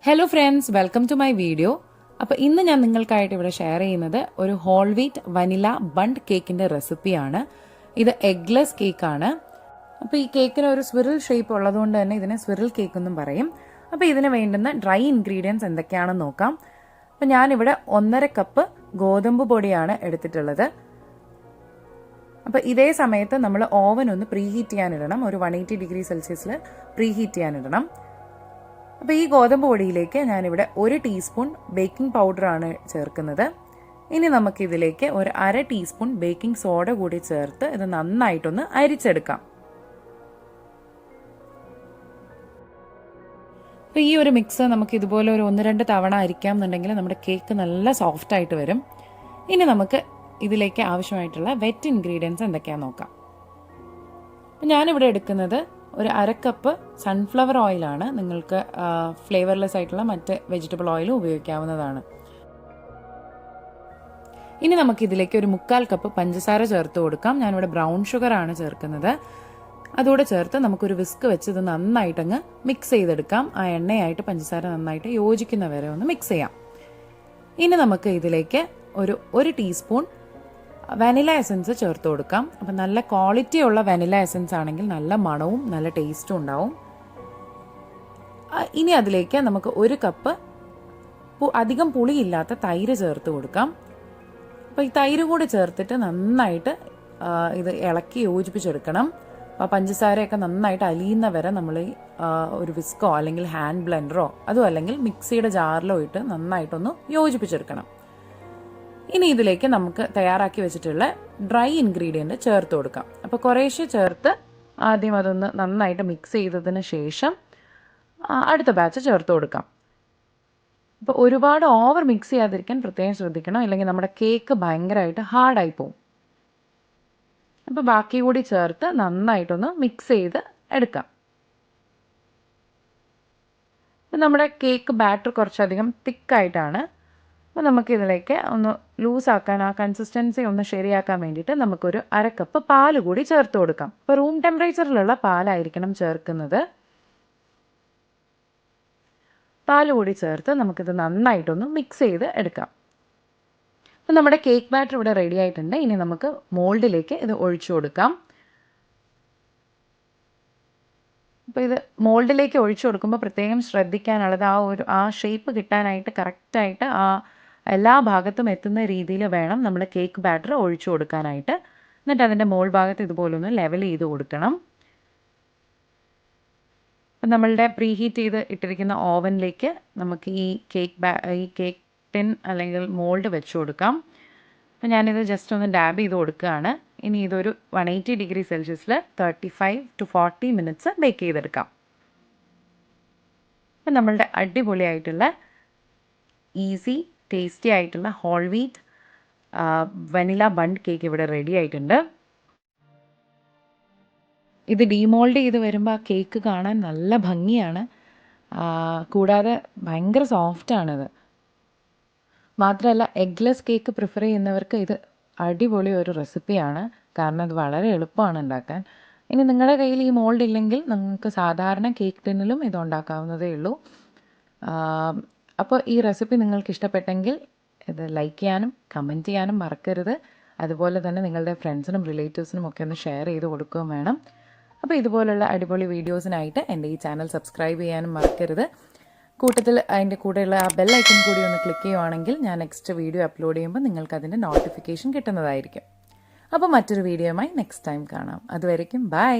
Hello friends, welcome to my video. അപ്പോൾ ഇന്ന് ഞാൻ നിങ്ങൾക്കായിട്ട് ഇവിടെ ഷെയർ ചെയ്യുന്നത് ഒരു ഹോൾ വീറ്റ് വനില ബണ്ട് കേക്കിന്റെ റെസിപ്പിയാണ്. ഇത് എഗ്ലെസ് കേക്കാണ്. അപ്പോൾ ഈ കേക്കിന് ഒരു സ്വിറിൽ ഷേപ്പ് ഉള്ളതുകൊണ്ട് തന്നെ ഇതിനെ സ്വിറിൽ കേക്ക് എന്നും പറയും. അപ്പോൾ ഇതിന് വേണ്ടുന്ന ഡ്രൈ ഇൻഗ്രീഡിയൻസ് എന്തൊക്കെയാണെന്ന് നോക്കാം. അപ്പോൾ ഞാനിവിടെ 1.5 കപ്പ് ഗോതമ്പ് പൊടിയാണ് എടുത്തിട്ടുള്ളത്. അപ്പോൾ ഇതേ സമയത്ത് നമ്മൾ ഓവൻ ഒന്ന് പ്രീഹീറ്റ് ചെയ്യാനിടണം. ഒരു 180 ഡിഗ്രി സെൽഷ്യസിൽ പ്രീഹീറ്റ് ചെയ്യാനിടണം. അപ്പോൾ ഈ ഗോതമ്പ് പൊടിയിലേക്ക് ഞാനിവിടെ 1 ടീസ്പൂൺ ബേക്കിംഗ് പൗഡറാണ് ചേർക്കുന്നത്. ഇനി നമുക്കിതിലേക്ക് ഒരു 1/2 ടീസ്പൂൺ ബേക്കിംഗ് സോഡ കൂടി ചേർത്ത് ഇത് നന്നായിട്ടൊന്ന് അരിച്ചെടുക്കാം. അപ്പോൾ ഈ ഒരു മിക്സ് നമുക്ക് ഇതുപോലെ ഒരു 1-2 തവണ അരിക്കാം എന്നുണ്ടെങ്കിൽ നമ്മുടെ കേക്ക് നല്ല സോഫ്റ്റ് ആയിട്ട് വരും. ഇനി നമുക്ക് ഇതിലേക്ക് ആവശ്യമായിട്ടുള്ള വെറ്റ് ഇൻഗ്രീഡിയൻസ് എന്തൊക്കെയാണെന്ന് നോക്കാം. അപ്പോൾ ഞാനിവിടെ എടുക്കുന്നത് ഒരു 1/2 കപ്പ് സൺഫ്ലവർ ഓയിലാണ്. നിങ്ങൾക്ക് ഫ്ലേവർലെസ് ആയിട്ടുള്ള മറ്റ് വെജിറ്റബിൾ ഓയിലും ഉപയോഗിക്കാവുന്നതാണ്. ഇനി നമുക്കിതിലേക്ക് ഒരു 1/4 കപ്പ് പഞ്ചസാര ചേർത്ത് കൊടുക്കാം. ഞാനിവിടെ ബ്രൗൺ ഷുഗർ ആണ് ചേർക്കുന്നത്. അതോടെ ചേർത്ത് നമുക്കൊരു വിസ്ക് വെച്ച് ഇത് നന്നായിട്ടങ്ങ് മിക്സ് ചെയ്തെടുക്കാം. ആ എണ്ണയായിട്ട് പഞ്ചസാര നന്നായിട്ട് യോജിക്കുന്ന വരെ ഒന്ന് മിക്സ് ചെയ്യാം. ഇനി നമുക്ക് ഇതിലേക്ക് ഒരു ടീസ്പൂൺ വാനില എസൻസ് ചേർത്ത് കൊടുക്കാം. അപ്പം നല്ല ക്വാളിറ്റി ഉള്ള വാനില എസൻസ് ആണെങ്കിൽ നല്ല മണവും നല്ല ടേസ്റ്റും ഉണ്ടാവും. ഇനി അതിലേക്ക് നമുക്ക് 1 കപ്പ് അധികം പുളിയില്ലാത്ത തൈര് ചേർത്ത് കൊടുക്കാം. അപ്പോൾ ഈ തൈര് കൂടി ചേർത്തിട്ട് നന്നായിട്ട് ഇത് ഇളക്കി യോജിപ്പിച്ചെടുക്കണം. അപ്പോൾ പഞ്ചസാരയൊക്കെ നന്നായിട്ട് അലിയുന്ന വരെ നമ്മൾ ഒരു വിസ്കോ അല്ലെങ്കിൽ ഹാൻഡ് ബ്ലെൻഡറോ അതും അല്ലെങ്കിൽ മിക്സിയുടെ ജാറിലോ ഇട്ട് നന്നായിട്ടൊന്ന് യോജിപ്പിച്ചെടുക്കണം. ഇനി ഇതിലേക്ക് നമുക്ക് തയ്യാറാക്കി വെച്ചിട്ടുള്ള ഡ്രൈ ഇൻഗ്രീഡിയൻറ്റ് ചേർത്ത് കൊടുക്കാം. അപ്പോൾ കുറേശ്ശെ ചേർത്ത് ആദ്യം അതൊന്ന് നന്നായിട്ട് മിക്സ് ചെയ്തതിന് ശേഷം അടുത്ത ബാച്ച് ചേർത്ത് കൊടുക്കാം. അപ്പോൾ ഒരുപാട് ഓവർ മിക്സ് ചെയ്യാതിരിക്കാൻ പ്രത്യേകം ശ്രദ്ധിക്കണം, ഇല്ലെങ്കിൽ നമ്മുടെ കേക്ക് ഭയങ്കരമായിട്ട് ഹാർഡായി പോകും. അപ്പോൾ ബാക്കി കൂടി ചേർത്ത് നന്നായിട്ടൊന്ന് മിക്സ് ചെയ്ത് എടുക്കാം. നമ്മുടെ കേക്ക് ബാറ്റർ കുറച്ചധികം തിക്കായിട്ടാണ്. അപ്പോൾ നമുക്കിതിലേക്ക് ഒന്ന് ലൂസാക്കാൻ, ആ കൺസിസ്റ്റൻസി ഒന്ന് ശരിയാക്കാൻ വേണ്ടിയിട്ട് നമുക്കൊരു 1/2 കപ്പ് പാല് കൂടി ചേർത്ത് കൊടുക്കാം. അപ്പോൾ റൂം ടെമ്പറേച്ചറിലുള്ള പാലായിരിക്കണം ചേർക്കുന്നത്. പാല് കൂടി ചേർത്ത് നമുക്കിത് നന്നായിട്ടൊന്ന് മിക്സ് ചെയ്ത് എടുക്കാം. അപ്പോൾ നമ്മുടെ കേക്ക് ബാറ്റർ ഇവിടെ റെഡി ആയിട്ടുണ്ട്. ഇനി നമുക്ക് മോൾഡിലേക്ക് ഇത് ഒഴിച്ചു കൊടുക്കാം. അപ്പോൾ ഇത് മോൾഡിലേക്ക് ഒഴിച്ചു കൊടുക്കുമ്പോൾ പ്രത്യേകം ശ്രദ്ധിക്കാനുള്ളത് ആ ഷേപ്പ് കിട്ടാനായിട്ട് കറക്റ്റായിട്ട് എല്ലാ ഭാഗത്തും എത്തുന്ന രീതിയിൽ വേണം നമ്മൾ കേക്ക് ബാറ്റർ ഒഴിച്ചു കൊടുക്കാനായിട്ട്. എന്നിട്ട് അതിൻ്റെ മോൾ ഭാഗത്ത് ഇതുപോലൊന്ന് ലെവൽ ചെയ്ത് കൊടുക്കണം. അപ്പം നമ്മളുടെ പ്രീഹീറ്റ് ചെയ്ത് ഇട്ടിരിക്കുന്ന ഓവനിലേക്ക് നമുക്ക് ഈ കേക്ക് ടിൻ അല്ലെങ്കിൽ മോൾഡ് വെച്ച് കൊടുക്കാം. അപ്പം ഞാനിത് ജസ്റ്റ് ഒന്ന് ഡാബ് ചെയ്ത് കൊടുക്കുകയാണ്. ഇനി ഇതൊരു 180 ഡിഗ്രി സെൽഷ്യസിൽ 35 to 40 മിനിറ്റ്സ് ബേക്ക് ചെയ്തെടുക്കാം. അപ്പം നമ്മളുടെ അടിപൊളിയായിട്ടുള്ള ഈസി ടേസ്റ്റി ആയിട്ടുള്ള whole wheat vanilla bundt cake ഇവിടെ റെഡി ആയിട്ടുണ്ട്. ഇത് ഡീമോൾഡ് ചെയ്ത് വരുമ്പോൾ ആ കേക്ക് കാണാൻ നല്ല ഭംഗിയാണ്. കൂടാതെ ഭയങ്കര സോഫ്റ്റാണിത്. മാത്രമല്ല എഗ്ലെസ് കേക്ക് പ്രിഫർ ചെയ്യുന്നവർക്ക് ഇത് അടിപൊളി ഒരു റെസിപ്പിയാണ്. കാരണം ഇത് വളരെ എളുപ്പമാണ് ഉണ്ടാക്കാൻ. ഇനി നിങ്ങളുടെ കയ്യിൽ ഈ മോൾഡ് ഇല്ലെങ്കിൽ നിങ്ങൾക്ക് സാധാരണ കേക്ക് ടിന്നിലും ഇത് ഉണ്ടാക്കാവുന്നതേ ഉള്ളൂ. അപ്പോൾ ഈ റെസിപ്പി നിങ്ങൾക്ക് ഇഷ്ടപ്പെട്ടെങ്കിൽ ഇത് ലൈക്ക് ചെയ്യാനും കമൻറ്റ് ചെയ്യാനും മറക്കരുത്. അതുപോലെ തന്നെ നിങ്ങളുടെ ഫ്രണ്ട്സിനും റിലേറ്റീവ്സിനും ഒക്കെ ഒന്ന് ഷെയർ ചെയ്ത് കൊടുക്കുകയും വേണം. അപ്പോൾ ഇതുപോലുള്ള അടിപൊളി വീഡിയോസിനായിട്ട് എൻ്റെ ഈ ചാനൽ സബ്സ്ക്രൈബ് ചെയ്യാനും മറക്കരുത്. കൂട്ടത്തിൽ അതിൻ്റെ കൂടെയുള്ള ആ ബെൽ ഐക്കൺ കൂടി ഒന്ന് ക്ലിക്ക് ചെയ്യുവാണെങ്കിൽ ഞാൻ നെക്സ്റ്റ് വീഡിയോ അപ്ലോഡ് ചെയ്യുമ്പോൾ നിങ്ങൾക്ക് അതിൻ്റെ നോട്ടിഫിക്കേഷൻ കിട്ടുന്നതായിരിക്കും. അപ്പോൾ മറ്റൊരു വീഡിയോയുമായി നെക്സ്റ്റ് ടൈം കാണാം. അതുവരേക്കും ബൈ.